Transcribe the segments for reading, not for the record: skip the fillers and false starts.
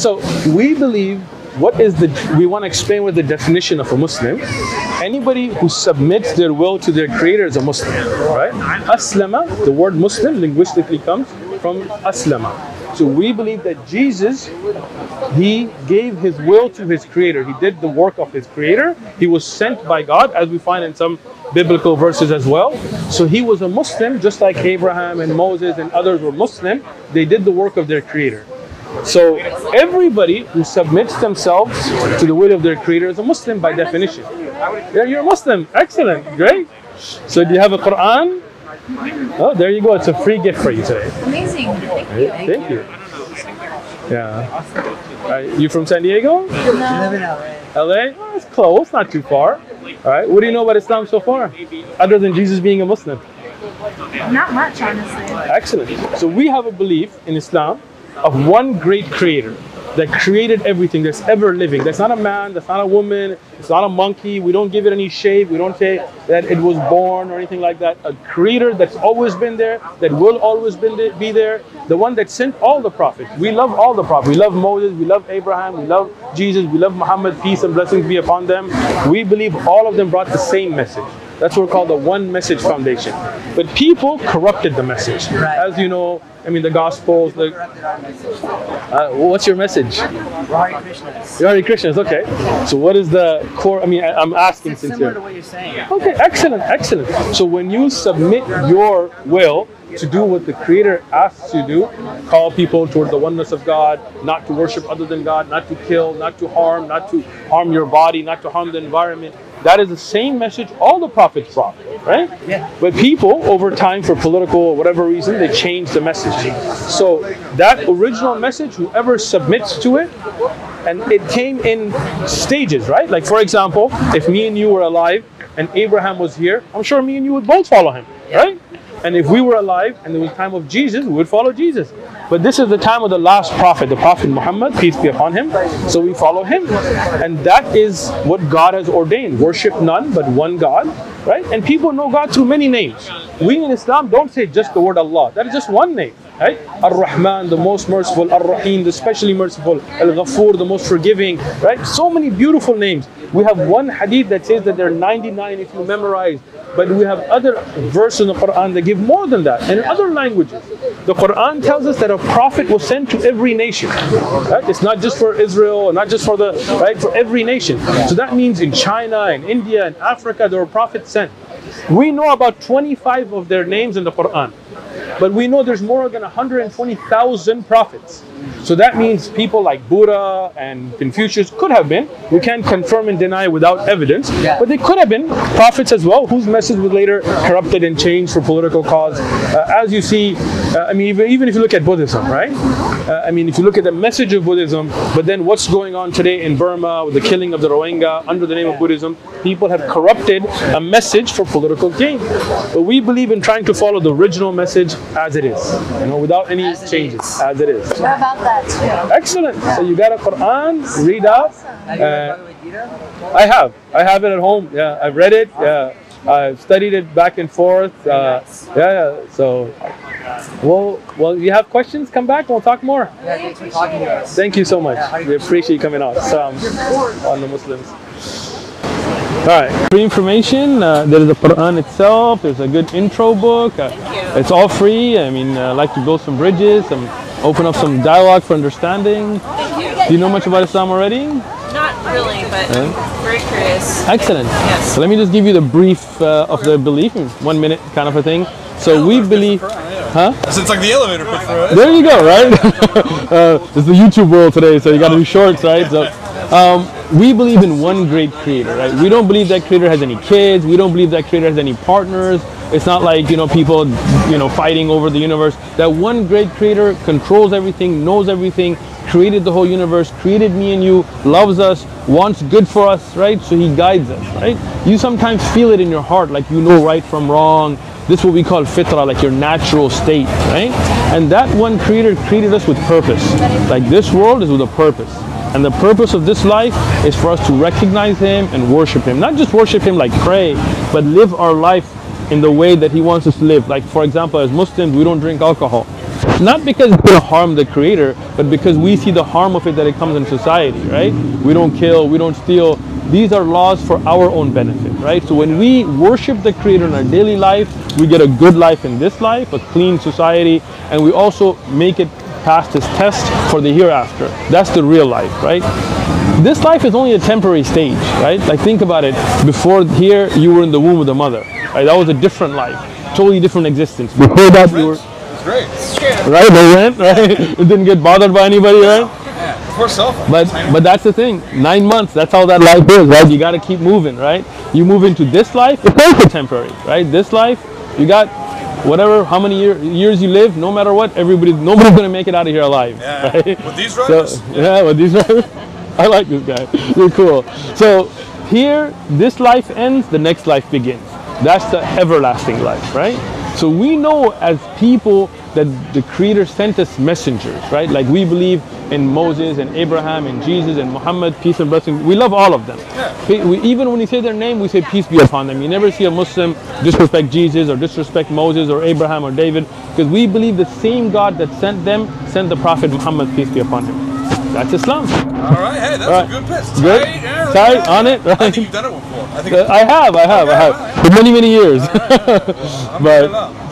So we believe, we want to explain what the definition of a Muslim. Anybody who submits their will to their creator is a Muslim, right? Aslama, the word Muslim linguistically comes from aslama. So we believe that Jesus, he gave his will to his creator. He did the work of his creator. He was sent by God, as we find in some biblical verses as well. So he was a Muslim, just like Abraham and Moses and others were Muslim. They did the work of their creator. So everybody who submits themselves to the will of their creator is a Muslim by definition. Yeah, you're a Muslim. Excellent. Great. So do you have a Quran? Oh, there you go. It's a free gift for you today. Amazing. Thank you. Yeah. You from San Diego? No. I live in LA. LA? Oh, it's close, not too far. All right. What do you know about Islam so far? Other than Jesus being a Muslim? Not much, honestly. Excellent. So we have a belief in Islam of one great creator that created everything that's ever living. That's not a man, that's not a woman, it's not a monkey. We don't give it any shape. We don't say that it was born or anything like that. A creator that's always been there, that will always be there. The one that sent all the prophets. We love all the prophets. We love Moses, we love Abraham, we love Jesus, we love Muhammad, peace and blessings be upon them. We believe all of them brought the same message. That's what we call the One Message Foundation. But people corrupted the message. As you know, I mean, the Gospels, what's your message? Hare Krishnas. Hare Krishnas, okay. So what is the core, I mean, I'm asking sincerely. Similar to what you're saying. Okay, excellent, excellent. So when you submit your will to do what the Creator asks you to do, call people toward the oneness of God, not to worship other than God, not to kill, not to harm your body, not to harm the environment. That is the same message all the prophets brought, right? Yeah. But people, over time, for political or whatever reason, they changed the message. So that original message, whoever submits to it, and it came in stages, right? Like for example, if me and you were alive and Abraham was here, I'm sure me and you would both follow him, right? And if we were alive and it was time of Jesus, we would follow Jesus. But this is the time of the last prophet, the Prophet Muhammad, peace be upon him. So we follow him. And that is what God has ordained. Worship none but one God, right? And people know God through many names. We in Islam don't say just the word Allah. That is just one name, right? Ar-Rahman, the most merciful. Ar-Rahim, the especially merciful. Al-Ghafur, the most forgiving, right? So many beautiful names. We have one hadith that says that there are 99 if you memorize. But we have other verses in the Quran that give more than that. And in other languages, the Quran tells us that a prophet was sent to every nation. Right? It's not just for Israel, not just for for every nation. So that means in China, in India, in Africa, there were prophets sent. We know about 25 of their names in the Quran. But we know there's more than 120,000 prophets. So that means people like Buddha and Confucius could have been. We can't confirm and deny without evidence. But they could have been prophets as well, whose message was later corrupted and changed for political cause. As you see, I mean, even if you look at Buddhism, right? I mean, if you look at the message of Buddhism, but then what's going on today in Burma with the killing of the Rohingya under the name of Buddhism, people have corrupted a message for political gain. But we believe in trying to follow the original message as it is, without any changes, as it is. What about that too? Excellent. So you got a Quran, read out. Awesome. I have it at home. Yeah, I've read it. Yeah, I've studied it back and forth. So, well, you have questions? Come back and we'll talk more. Yeah, thanks for talking to us. Thank you so much. We appreciate you coming out. On the Muslims. Alright, free information. There is the Quran itself. There's a good intro book. It's all free. I mean, I like to build some bridges, open up some dialogue for understanding. Do you know much about Islam already? Not really, but I'm very curious. Excellent. Yes. So let me just give you the brief of the belief in 1 minute kind of a thing. So we believe, huh? It's like the elevator pitch for us. There you go, right? It's the YouTube world today, so you got to do shorts, right? So we believe in one great creator, right? We don't believe that creator has any kids. We don't believe that creator has any partners. It's not like, people, fighting over the universe. That one great creator controls everything, knows everything, created the whole universe, created me and you, loves us, wants good for us, right? So he guides us, right? You sometimes feel it in your heart, like you know right from wrong. This is what we call fitra, like your natural state, right? And that one creator created us with purpose. Like this world is with a purpose. And the purpose of this life is for us to recognize him and worship him. Not just worship him like pray, but live our life in the way that he wants us to live. Like for example, as Muslims, we don't drink alcohol. Not because it's going to harm the Creator, but because we see the harm of it that it comes in society, right? We don't kill, we don't steal. These are laws for our own benefit, right? So when we worship the Creator in our daily life, we get a good life in this life, a clean society, and we also make it past this test for the hereafter. That's the real life, right? This life is only a temporary stage, right? Like think about it. Before here, you were in the womb of the mother, right? That was a different life, totally different existence. Before that, you were... It's great. It's true. Right, they went, right? It didn't get bothered by anybody, right? Yeah, before cell phones. But that's the thing. 9 months, that's how that life is, right? You got to keep moving, right? You move into this life, it's also temporary, right? This life, you got whatever, how many years you live, no matter what, nobody's going to make it out of here alive, right? With these riders? So, yeah, with these riders. I like this guy. You're cool. So here, this life ends, the next life begins. That's the everlasting life, right? So we know as people that the Creator sent us messengers, right? Like we believe in Moses and Abraham and Jesus and Muhammad, peace and blessing. We love all of them. Even when we say their name, we say peace be upon them. You never see a Muslim disrespect Jesus or disrespect Moses or Abraham or David, because we believe the same God that sent them sent the Prophet Muhammad, peace be upon him. That's Islam. All right, hey, that's a good piss. Good? Tight on it? Right? I think you've done it before. I have. For many years. But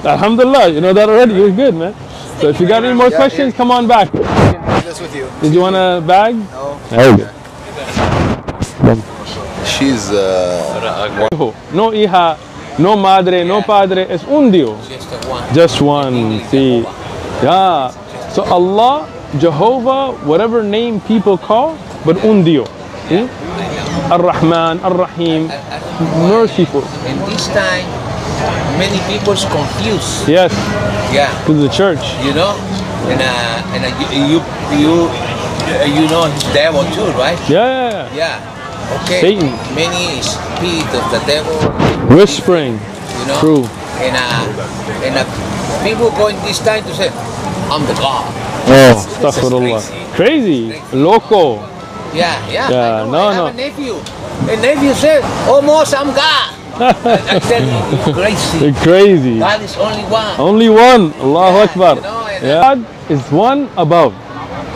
alhamdulillah, you know that already. You're good, man. So if you got any more questions, come on back. This with you. Did you want a bag? No. There you go. She's No hija, no madre, no padre. Es un Dios. Just one. See. Yeah. So Allah, Jehovah, whatever name people call, but un Dios. See? Ar-Rahman, Ar-Rahim, merciful. In this time, many people's confused. Yes. Yeah. To the church. You know, and you know his devil too, right? Yeah. Yeah. Okay. Satan. Many spirit of the devil. Whispering. You know. True. And people go in this time to say, I'm the God. Oh, astaghfirullah. Crazy. Loco. Yeah. Yeah, I have a nephew. A nephew said, almost I'm God. I said, you're crazy. You're crazy. God is only one. Only one. Allahu Akbar. You know, God is one above.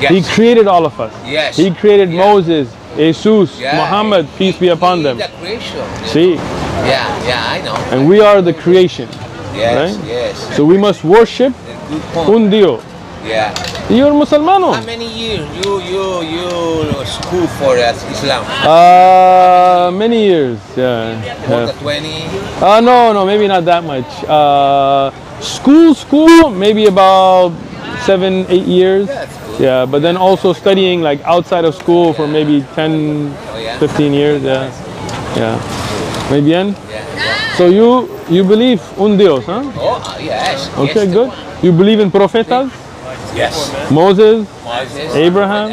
Yes. He created all of us. Yes. He created Moses, Jesus, Muhammad, peace be upon them. The creation. See? Yeah, I know. And we are the creation. Yes, right? yes. So we must worship Good point. un Dios. Yeah. You're Musalmano. How many years you school for Islam? Many years, yeah. More than 20? No, maybe not that much. School, maybe about 7-8 years. That's good. Yeah, but then also studying like outside of school for maybe 10-15 years. Yeah. Muy bien. Yeah. So you believe un Dios, huh? Oh, yes. Okay, yes, good. You believe in prophetas? Yes. Moses, Moses, Abraham,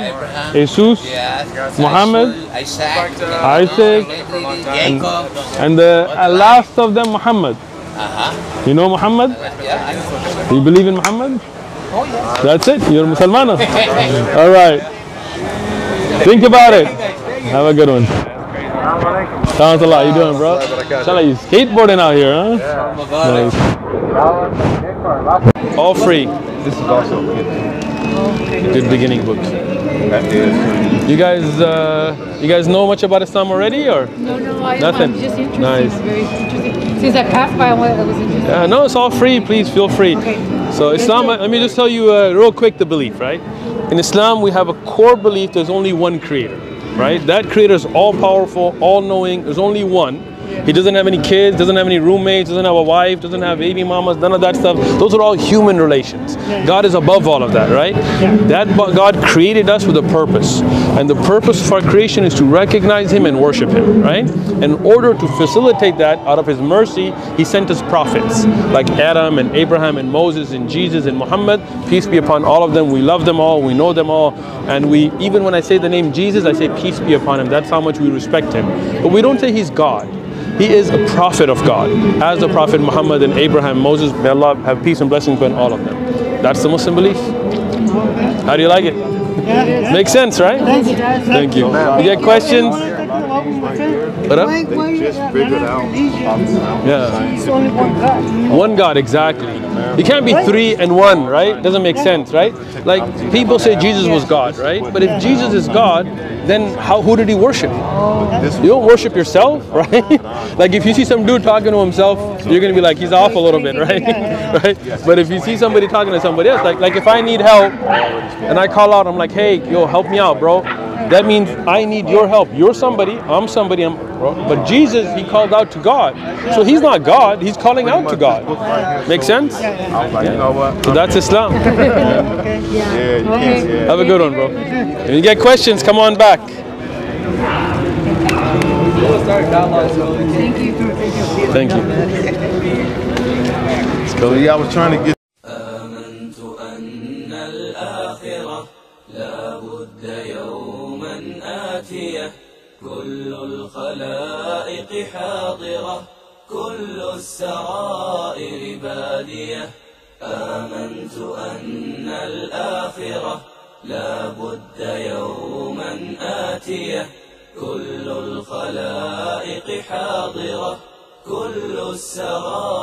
Jesus, yes. Muhammad, Isaac, Jacob. and the last of them, Muhammad. You know Muhammad? Yeah. You believe in Muhammad? Oh, yes. That's it. You're Musalman. All right. Think about it. Have a good one. Assalamu alaikum. How you doing, bro? Inshallah, you skateboarding out here, huh? Yeah. Nice. All free. This is also Good beginning book. You guys know much about Islam already, or? No, I Nothing. I'm just interested. Nice. It's very interesting. Since I passed by, I was interested. No, it's all free. Please feel free. Okay. So Islam, let me just tell you real quick the belief, right? In Islam, we have a core belief there's only one creator, right? That creator is all powerful, all knowing. There's only one. He doesn't have any kids, doesn't have any roommates, doesn't have a wife, doesn't have baby mamas, none of that stuff. Those are all human relations. God is above all of that, right? That God created us with a purpose. And the purpose of our creation is to recognize Him and worship Him, right? In order to facilitate that, out of His mercy, He sent us prophets like Adam and Abraham and Moses and Jesus and Muhammad. Peace be upon all of them. We love them all. We know them all. And we, even when I say the name Jesus, I say peace be upon Him. That's how much we respect Him. But we don't say He's God. He is a prophet of God, as the Prophet Muhammad and Abraham, Moses. May Allah have peace and blessings upon all of them. That's the Muslim belief. How do you like it? Yeah. Makes sense, right? Thank you. You get questions? What up? Why just figured out. Yeah. It's only one God. One God, exactly. You can't be three and one, right? Doesn't make sense, right? Like people say Jesus was God, right? But if Jesus is God, then who did he worship? You don't worship yourself, right? Like if you see some dude talking to himself, you're gonna be like, he's off a little bit, right? Right? But if you see somebody talking to somebody else, like if I need help and I call out, I'm like, hey, yo, help me out, bro. That means I need your help. You're somebody, I'm somebody, but Jesus, he called out to God. So he's not God, he's calling out to God. Make sense? I was like, you know what? So that's Islam. Yeah, you can't. Yeah. Have a good one, bro. If you get questions, come on back. Thank you. Let's go. Yeah, I was trying to get. آمنت أن الآخرة لا بد يوما آتية كل الخلائق حاضرة كل السرائر بادية آمنت أن الآخرة لا بد يوما آتية كل الخلائق حاضرة كل السرائر